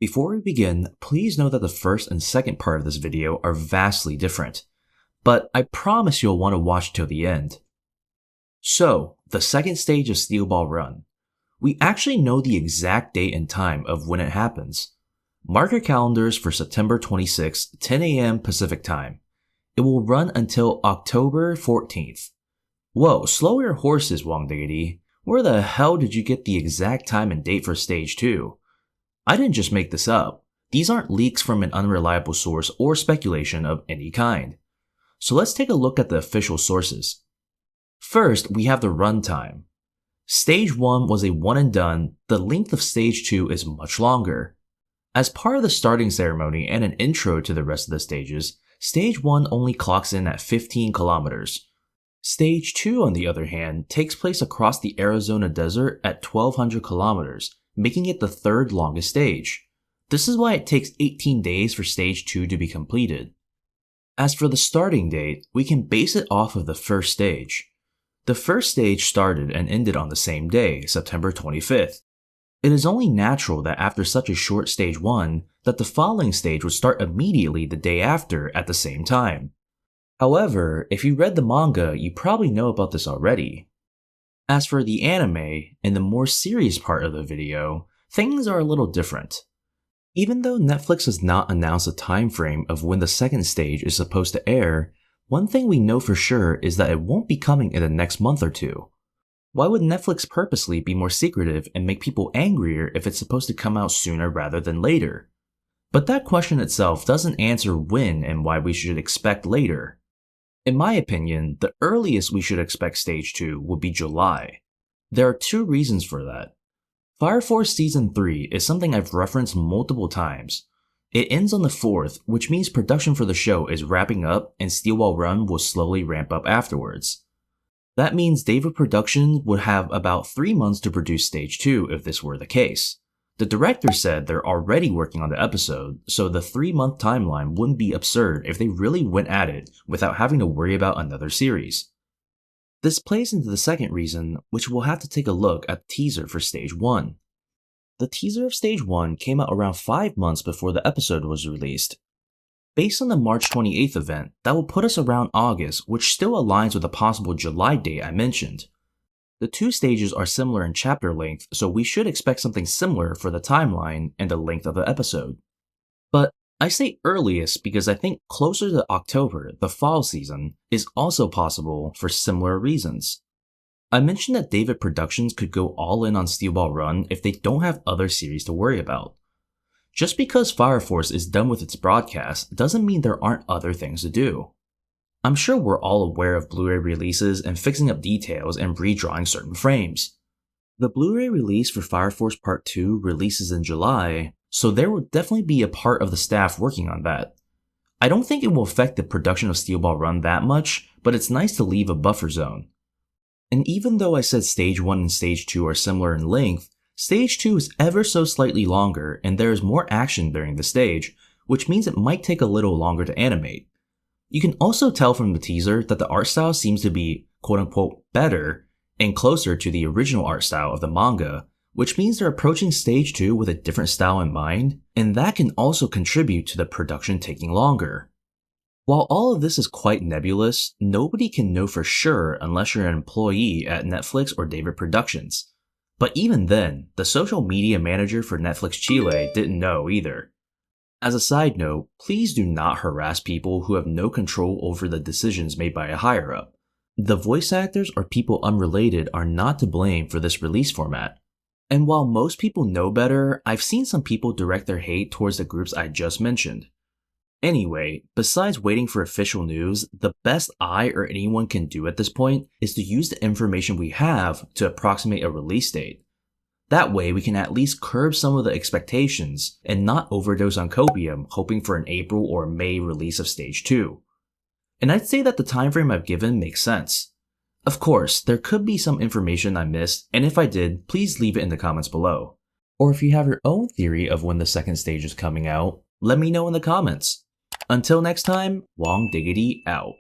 Before we begin, please know that the first and second part of this video are vastly different, but I promise you'll want to watch till the end. So, the second stage of Steel Ball Run. We actually know the exact date and time of when it happens. Mark your calendars for September 26, 10 a.m. Pacific Time. It will run until October 14th. Whoa, slow your horses, Wong Diggity. Where the hell did you get the exact time and date for Stage 2? I didn't just make this up. These aren't leaks from an unreliable source or speculation of any kind. So let's take a look at the official sources. First, we have the runtime. Stage 1 was a one and done. The length of Stage 2 is much longer. As part of the starting ceremony and an intro to the rest of the stages, Stage 1 only clocks in at 15 kilometers. Stage 2, on the other hand, takes place across the Arizona desert at 1,200 kilometers, making it the third longest stage. This is why it takes 18 days for Stage 2 to be completed. As for the starting date, we can base it off of the first stage. The first stage started and ended on the same day, September 25th. It is only natural that after such a short Stage 1, that the following stage would start immediately the day after at the same time. However, if you read the manga, you probably know about this already. As for the anime, in the more serious part of the video, things are a little different. Even though Netflix has not announced a time frame of when the second stage is supposed to air, one thing we know for sure is that it won't be coming in the next month or two. Why would Netflix purposely be more secretive and make people angrier if it's supposed to come out sooner rather than later? But that question itself doesn't answer when and why we should expect later. In my opinion, the earliest we should expect Stage 2 would be July. There are two reasons for that. Fire Force Season 3 is something I've referenced multiple times. It ends on the 4th, which means production for the show is wrapping up and Steel Ball Run will slowly ramp up afterwards. That means David Productions would have about 3 months to produce Stage 2 if this were the case. The director said they're already working on the episode, so the 3-month timeline wouldn't be absurd if they really went at it without having to worry about another series. This plays into the second reason, which we'll have to take a look at the teaser for Stage 1. The teaser of Stage 1 came out around 5 months before the episode was released. Based on the March 28th event, that will put us around August, which still aligns with the possible July date I mentioned. The two stages are similar in chapter length, so we should expect something similar for the timeline and the length of the episode. But I say earliest because I think closer to October, the fall season, is also possible for similar reasons. I mentioned that David Productions could go all in on Steel Ball Run if they don't have other series to worry about. Just because Fire Force is done with its broadcast doesn't mean there aren't other things to do. I'm sure we're all aware of Blu-ray releases and fixing up details and redrawing certain frames. The Blu-ray release for Fire Force Part 2 releases in July, so there will definitely be a part of the staff working on that. I don't think it will affect the production of Steel Ball Run that much, but it's nice to leave a buffer zone. And even though I said Stage 1 and Stage 2 are similar in length, Stage 2 is ever so slightly longer and there is more action during the stage, which means it might take a little longer to animate. You can also tell from the teaser that the art style seems to be quote-unquote better and closer to the original art style of the manga, which means they're approaching Stage 2 with a different style in mind, and that can also contribute to the production taking longer. While all of this is quite nebulous, nobody can know for sure unless you're an employee at Netflix or David Productions. But even then, the social media manager for Netflix Chile didn't know either. As a side note, please do not harass people who have no control over the decisions made by a higher-up. The voice actors or people unrelated are not to blame for this release format. And while most people know better, I've seen some people direct their hate towards the groups I just mentioned. Anyway, besides waiting for official news, the best I or anyone can do at this point is to use the information we have to approximate a release date. That way we can at least curb some of the expectations and not overdose on copium hoping for an April or May release of Stage 2. And I'd say that the time frame I've given makes sense. Of course, there could be some information I missed, and if I did, please leave it in the comments below. Or if you have your own theory of when the second stage is coming out, let me know in the comments. Until next time, Wong Diggity out.